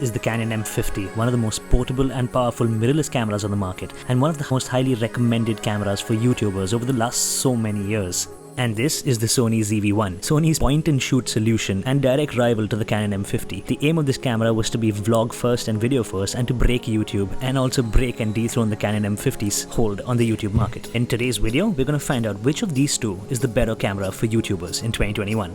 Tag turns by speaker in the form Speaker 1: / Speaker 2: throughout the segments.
Speaker 1: is the Canon M50, one of the most portable and powerful mirrorless cameras on the market, and one of the most highly recommended cameras for YouTubers over the last so many years. And this is the Sony ZV1, Sony's point-and-shoot solution and direct rival to the Canon M50. The aim of this camera was to be vlog first and video first, and to break YouTube and also break and dethrone the Canon M50's hold on the YouTube market. In today's video, we're going to find out which of these two is the better camera for YouTubers in 2021.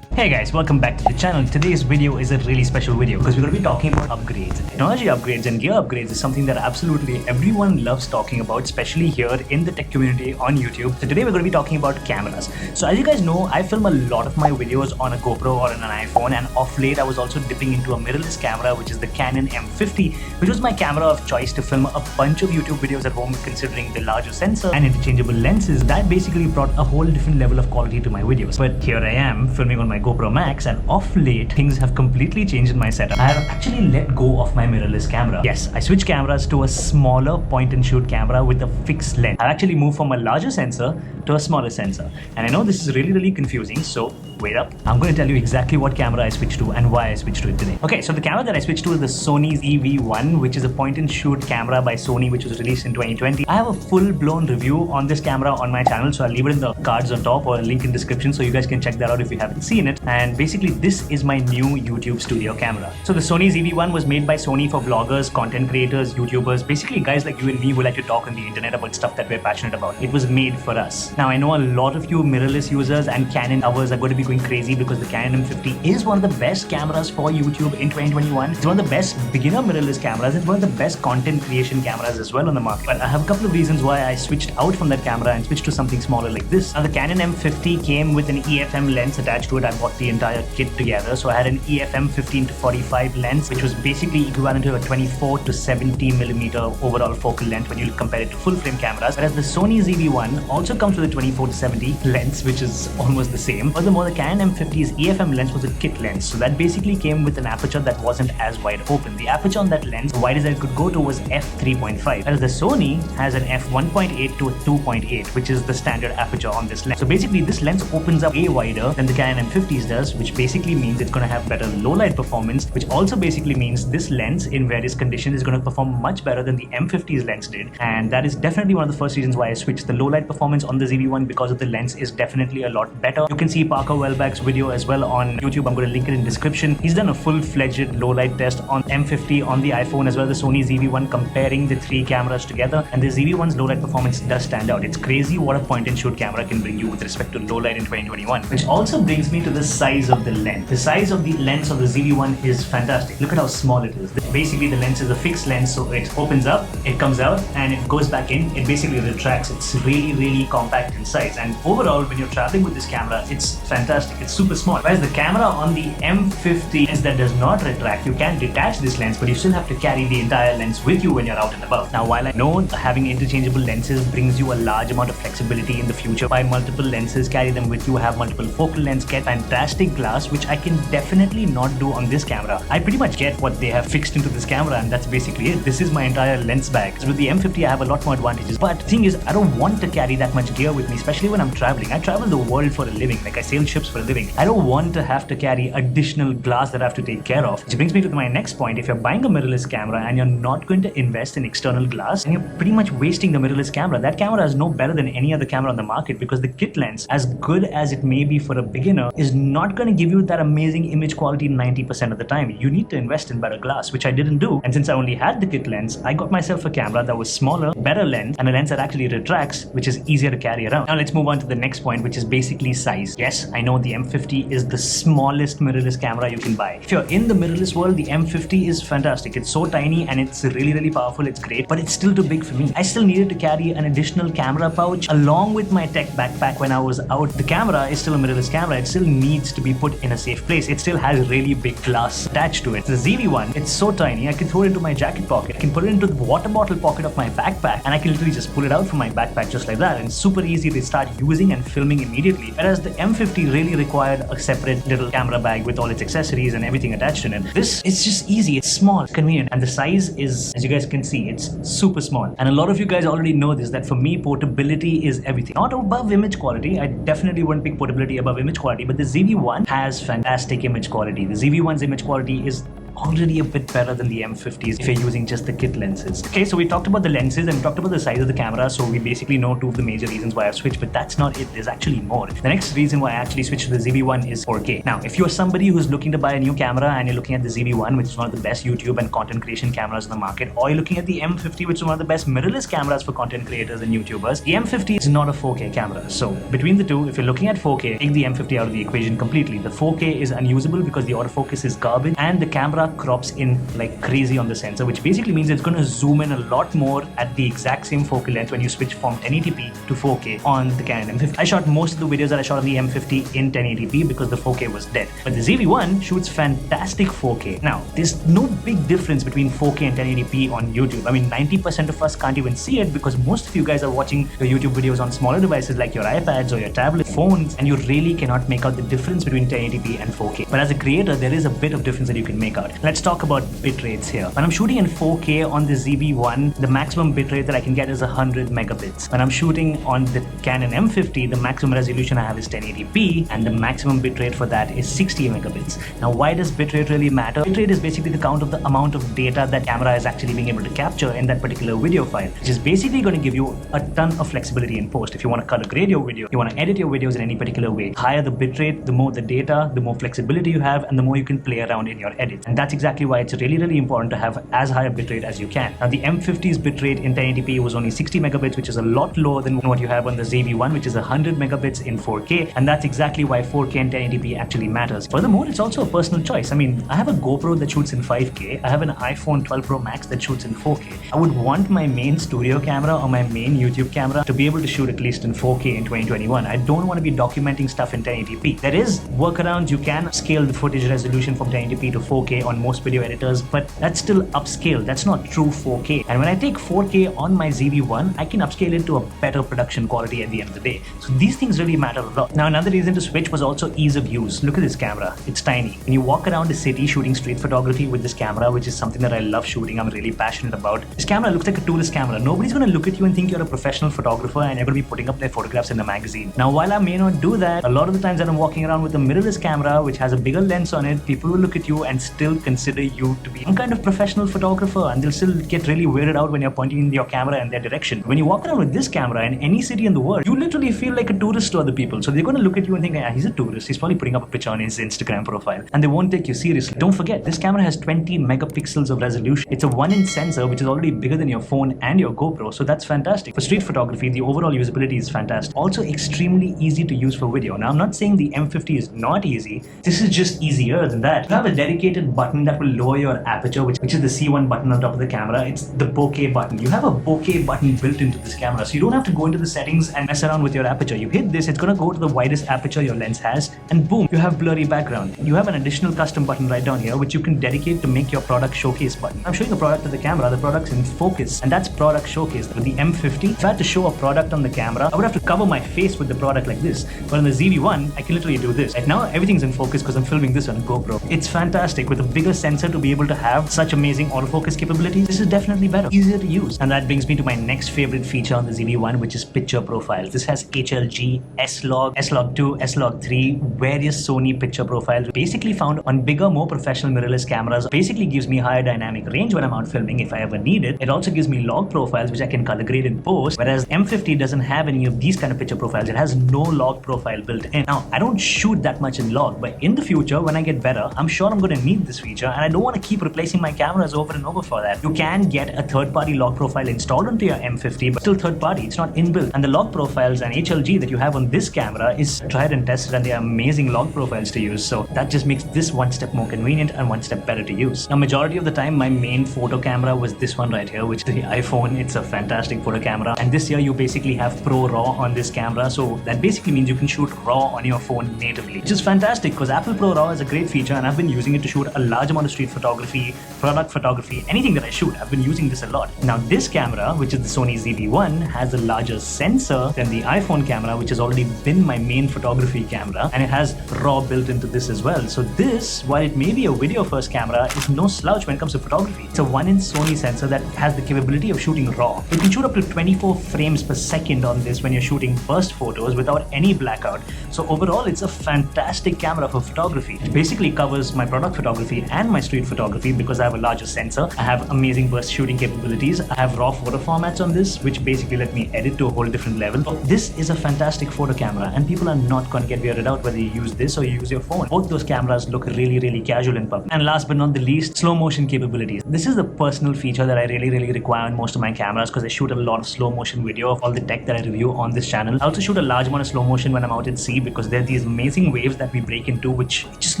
Speaker 1: Hey guys, welcome back to the channel. Today's video is a really special video because we're going to be talking about upgrades. Technology upgrades and gear upgrades is something that absolutely everyone loves talking about, especially here in the tech community on YouTube. So today we're going to be talking about cameras. So as you guys know, I film a lot of my videos on a GoPro or on an iPhone, and off late I was also dipping into a mirrorless camera, which is the Canon M50, which was my camera of choice to film a bunch of YouTube videos at home, considering the larger sensor and interchangeable lenses. That basically brought a whole different level of quality to my videos. But here I am filming on my GoPro Max, and off late things have completely changed in my setup. I have actually let go of my mirrorless camera. Yes, I switched cameras to a smaller point-and-shoot camera with a fixed lens. I've actually moved from a larger sensor to a smaller sensor, and I know this is really confusing, so wait up. I'm going to tell you exactly what camera I switched to and why I switched to it today. Okay, so the camera that I switched to is the Sony ZV1, which is a point-and-shoot camera by Sony, which was released in 2020. I have a full-blown review on this camera on my channel, so I'll leave it in the cards on top or a link in description so you guys can check that out if you haven't seen it. And basically this is my new YouTube studio camera. So the Sony ZV1 was made by Sony for vloggers, content creators, YouTubers, basically guys like you and me who like to talk on the internet about stuff that we're passionate about. It was made for us. Now I know a lot of you mirrorless users and Canon lovers are going to be going crazy because the Canon M50 is one of the best cameras for YouTube in 2021. It's one of the best beginner mirrorless cameras. It's one of the best content creation cameras as well on the market. But I have a couple of reasons why I switched out from that camera and switched to something smaller like this. Now the Canon M50 came with an EFM lens attached to it. I bought the entire kit together. So I had an EFM 15-45 lens, which was basically equivalent to a 24 to 70 millimeter overall focal length when you compare it to full frame cameras. Whereas the Sony ZV1 also comes with a 24 to 70 lens, which is almost the same. Furthermore, the Canon M50's EFM lens was a kit lens, so that basically came with an aperture that wasn't as wide open. The aperture on that lens, the widest that it could go to was f3.5, whereas the Sony has an f1.8 to a 2.8, which is the standard aperture on this lens. So basically this lens opens up way wider than the Canon M50's does, which basically means it's going to have better low light performance, which also basically means this lens in various conditions is going to perform much better than the M50's lens did. And that is definitely one of the first reasons why I switched. The low light performance on the ZV1 because of the lens is definitely a lot better. You can see Parker Wellback's video as well on YouTube. I'm going to link it in description. He's done a full-fledged low light test on M50 on the iPhone as well as the Sony ZV1, comparing the three cameras together, and the ZV1's low light performance does stand out. It's crazy what a point-and-shoot camera can bring you with respect to low light in 2021. Which also brings me to the size of the lens. The size of the lens of the ZV1 is fantastic. Look at how small it is. Basically the lens is a fixed lens, so it opens up, it comes out, and it goes back in. It basically retracts. It's really compact in size, and overall when you're traveling with this camera, it's fantastic. It's super small. Whereas the camera on the M50 is that does not retract. You can detach this lens, but you still have to carry the entire lens with you when you're out and about. Now, while I know having interchangeable lenses brings you a large amount of flexibility in the future, buy multiple lenses, carry them with you, have multiple focal lengths, get fantastic glass, which I can definitely not do on this camera. I pretty much get what they have fixed into this camera, and that's basically it. This is my entire lens bag. So with the M50, I have a lot more advantages. But the thing is, I don't want to carry that much gear with me, especially when I'm traveling. I travel the world for a living. Like, I sail ships for a living. I don't want to have to carry additional glass that I have to take care of. Which brings me to my next point. If you're buying a mirrorless camera and you're not going to invest in external glass, and you're pretty much wasting the mirrorless camera. That camera is no better than any other camera on the market, because the kit lens, as good as it may be for a beginner, is not going to give you that amazing image quality 90% of the time. You need to invest in better glass, which I didn't do. And since I only had the kit lens, I got myself a camera that was smaller, better lens, and a lens that actually retracts, which is easier to carry around. Now let's move on to the next point, which is basically size. Yes, I know the M50 is the smallest mirrorless camera you can buy. If you're in the mirrorless world, the M50 is fantastic. It's so tiny and it's really powerful. It's great, but it's still too big for me. I still needed to carry an additional camera pouch along with my tech backpack when I was out. The camera is still a mirrorless camera. It still needs to be put in a safe place. It still has really big glass attached to it. The ZV1, it's so tiny, I can throw it into my jacket pocket, I can put it into the water bottle pocket of my backpack, and I can literally just pull it out from my backpack just like that, and it's super easy to start using and filming immediately. Whereas the M50 really required a separate little camera bag with all its accessories and everything attached in it. This is just easy, it's small, convenient, and the size is, as you guys can see, it's super small. And a lot of you guys already know this, that for me, portability is everything. Not above image quality, I definitely wouldn't pick portability above image quality, but the ZV1 has fantastic image quality. The ZV1's image quality is already a bit better than the M50s if you're using just the kit lenses. Okay, so we talked about the lenses and we talked about the size of the camera, so we basically know two of the major reasons why I've switched, but that's not it. There's actually more. The next reason why I actually switched to the ZV1 is 4K. Now, if you're somebody who's looking to buy a new camera and you're looking at the ZV1, which is one of the best YouTube and content creation cameras in the market, or you're looking at the M50, which is one of the best mirrorless cameras for content creators and YouTubers, the M50 is not a 4K camera. So between the two, if you're looking at 4K, take the M50 out of the equation completely. The 4K is unusable because the autofocus is garbage and the camera crops in like crazy on the sensor, which basically means it's going to zoom in a lot more at the exact same focal length when you switch from 1080p to 4K on the Canon M50. I shot most of the videos that I shot on the M50 in 1080p because the 4K was dead. But the ZV1 shoots fantastic 4K. Now, there's no big difference between 4K and 1080p on YouTube. I mean, 90% of us can't even see it because most of you guys are watching your YouTube videos on smaller devices like your iPads or your tablet phones, and you really cannot make out the difference between 1080p and 4K. But as a creator, there is a bit of difference that you can make out. Let's talk about bit rates here. When I'm shooting in 4K on the ZV1, the maximum bit rate that I can get is 100 megabits. When I'm shooting on the Canon M50, the maximum resolution I have is 1080p, and the maximum bit rate for that is 60 megabits. Now, why does bit rate really matter? Bit rate is basically the count of the amount of data that camera is actually being able to capture in that particular video file, which is basically going to give you a ton of flexibility in post. If you want to color grade your video, you want to edit your videos in any particular way, higher the bit rate, the more the data, the more flexibility you have, and the more you can play around in your edits. And that's exactly why it's really important to have as high a bitrate as you can. Now, the M50's bitrate in 1080p was only 60 megabits, which is a lot lower than what you have on the ZV1, which is 100 megabits in 4K, and that's exactly why 4K and 1080p actually matters. Furthermore, it's also a personal choice. I mean, I have a Gopro that shoots in 5K, I have an iPhone 12 Pro Max that shoots in 4K. I would want my main studio camera or my main YouTube camera to be able to shoot at least in 4K in 2021. I don't want to be documenting stuff in 1080p. There is workarounds. You can scale the footage resolution from 1080p to 4K on most video editors, but that's still upscale. That's not true 4K. And when I take 4K on my ZV1, I can upscale it to a better production quality at the end of the day. So these things really matter a lot. Now, another reason to switch was also ease of use. Look at this camera. It's tiny. When you walk around the city shooting street photography with this camera, which is something that I love shooting, I'm really passionate about, this camera looks like a tourist camera. Nobody's going to look at you and think you're a professional photographer and you're going to be putting up their photographs in a magazine. Now, while I may not do that, a lot of the times that I'm walking around with a mirrorless camera, which has a bigger lens on it, people will look at you and still consider you to be some kind of professional photographer, and they'll still get really weirded out when you're pointing your camera in their direction. When you walk around with this camera in any city in the world, you literally feel like a tourist to other people. So they're going to look at you and think, yeah, he's a tourist. He's probably putting up a picture on his Instagram profile, and they won't take you seriously. Don't forget, this camera has 20 megapixels of resolution. It's a 1-inch sensor, which is already bigger than your phone and your GoPro, so that's fantastic. For street photography, the overall usability is fantastic. Also extremely easy to use for video. Now, I'm not saying the M50 is not easy. This is just easier than that. You have a dedicated button that will lower your aperture, which is the C1 button on top of the camera. It's the bokeh button. You have a bokeh button built into this camera, so you don't have to go into the settings and mess around with your aperture. You hit this, it's going to go to the widest aperture your lens has, and boom, you have blurry background. You have an additional custom button right down here, which you can dedicate to make your product showcase button. I'm showing a product to the camera, the product's in focus, and that's product showcase. With the M50, if I had to show a product on the camera, I would have to cover my face with the product like this. But on the ZV1, I can literally do this. Right now, everything's in focus because I'm filming this on GoPro. It's fantastic. With a bigger sensor to be able to have such amazing autofocus capabilities, this is definitely better, easier to use. And that brings me to my next favorite feature on the ZV1, which is picture profiles. This has HLG, S-Log, S-Log2, S-Log3, various Sony picture profiles, basically found on bigger, more professional mirrorless cameras. Basically gives me higher dynamic range when I'm out filming if I ever need it. It also gives me log profiles, which I can color grade in post, whereas M50 doesn't have any of these kind of picture profiles. It has no log profile built in. Now, I don't shoot that much in log, but in the future, when I get better, I'm sure I'm going to need this feature, and I don't want to keep replacing my cameras over and over for that. You can get a third-party log profile installed onto your M50, but still third-party. It's not inbuilt. And the log profiles and HLG that you have on this camera is tried and tested, and they are amazing log profiles to use. So that just makes this one step more convenient and one step better to use. Now, majority of the time, my main photo camera was this one right here, which is the iPhone. It's a fantastic photo camera. And this year, you basically have Pro RAW on this camera. So that basically means you can shoot RAW on your phone natively, which is fantastic because Apple Pro RAW is a great feature, and I've been using it to shoot a large amount of street photography, product photography, anything that I shoot. I've been using this a lot. Now this camera, which is the Sony ZV1, has a larger sensor than the iPhone camera, which has already been my main photography camera, and it has RAW built into this as well. So this, while it may be a video first camera, is no slouch when it comes to photography. It's a 1-inch Sony sensor that has the capability of shooting RAW. You can shoot up to 24 frames per second on this when you're shooting burst photos without any blackout. So overall, it's a fantastic camera for photography. It basically covers my product photography and my street photography because I have a larger sensor. I have amazing burst shooting capabilities. I have RAW photo formats on this, which basically let me edit to a whole different level. This is a fantastic photo camera, and people are not going to get weirded out whether you use this or you use your phone. Both those cameras look really casual in public. And last but not the least, slow motion capabilities. This is the personal feature that I really require on most of my cameras because I shoot a lot of slow motion video of all the tech that I review on this channel. I also shoot a large amount of slow motion when I'm out at sea because there are these amazing waves that we break into, which just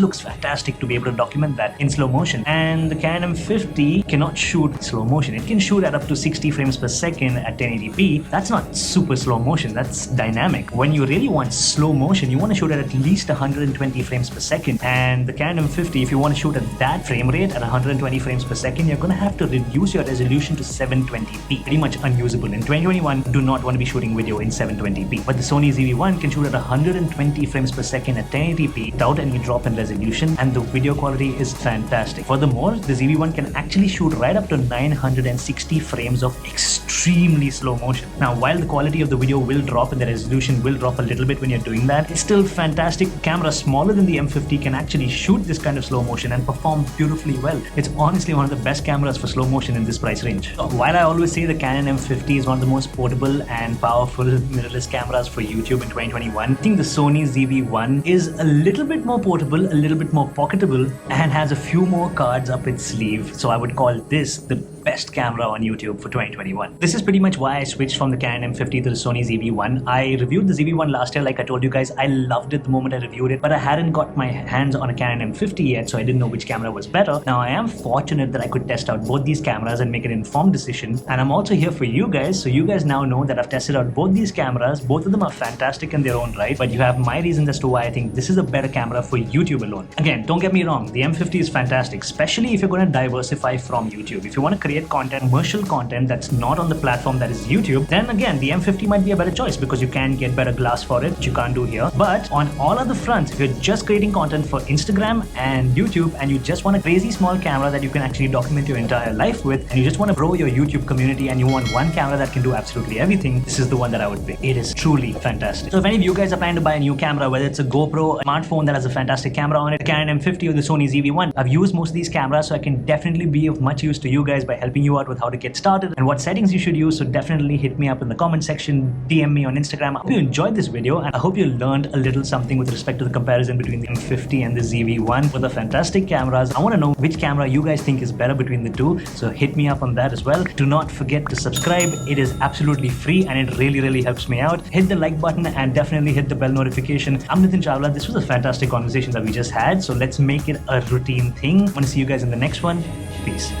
Speaker 1: looks fantastic to be able to document that in slow motion. And the Canon M50 cannot shoot slow motion. It can shoot at up to 60 frames per second at 1080p. That's not super slow motion, that's dynamic. When you really want slow motion, you want to shoot at least 120 frames per second. And the Canon M50, if you want to shoot at that frame rate at 120 frames per second, you're going to have to reduce your resolution to 720p. Pretty much unusable. In 2021, do not want to be shooting video in 720p. But the Sony ZV1 can shoot at 120 frames per second at 1080p without any drop in resolution, and the video quality is fantastic. Furthermore, the ZV1 can actually shoot right up to 960 frames of extremely slow motion. Now, while the quality of the video will drop and the resolution will drop a little bit when you're doing that, it's still fantastic. A camera smaller than the M50 can actually shoot this kind of slow motion and perform beautifully well. It's honestly one of the best cameras for slow motion in this price range. So, while I always say the Canon M50 is one of the most portable and powerful mirrorless cameras for YouTube in 2021, I think the Sony ZV1 is a little bit more portable, a little bit more pocketable, and has a few more cards up its sleeve. So I would call this the best camera on YouTube for 2021. This is pretty much why I switched from the Canon M50 to the Sony ZV1. I reviewed the ZV1 last year, like I told you guys. I loved it the moment I reviewed it, but I hadn't got my hands on a Canon M50 yet, so I didn't know which camera was better. Now I am fortunate that I could test out both these cameras and make an informed decision, and I'm also here for you guys, so you guys now know that I've tested out both these cameras. Both of them are fantastic in their own right, but you have my reasons as to why I think this is a better camera for YouTube alone. Again, don't get me wrong, the M50 is fantastic, especially if you're going to diversify from YouTube. If you want to create content, commercial content that's not on the platform that is YouTube, then again, the M50 might be a better choice because you can get better glass for it, which you can't do here. But on all other fronts, if you're just creating content for Instagram and YouTube and you just want a crazy small camera that you can actually document your entire life with, and you just want to grow your YouTube community and you want one camera that can do absolutely everything, this is the one that I would pick. It is truly fantastic. So if any of you guys are planning to buy a new camera, whether it's a Gopro, a smartphone that has a fantastic camera on it, a Canon M50 or the Sony ZV1, I've used most of these cameras, so I can definitely be of much use to you guys by helping you out with how to get started and what settings you should use. So definitely hit me up in the comment section, DM me on Instagram. I hope you enjoyed this video, and I hope you learned a little something with respect to the comparison between the M50 and the ZV1. For the fantastic cameras, I want to know which camera you guys think is better between the two, so hit me up on that as well. Do not forget to subscribe. It is absolutely free and it really helps me out. Hit the like button and definitely hit the bell notification. I'm Nitin Chawla. This was a fantastic conversation that we just had, so let's make it a routine thing. I want to see you guys in the next one. Peace.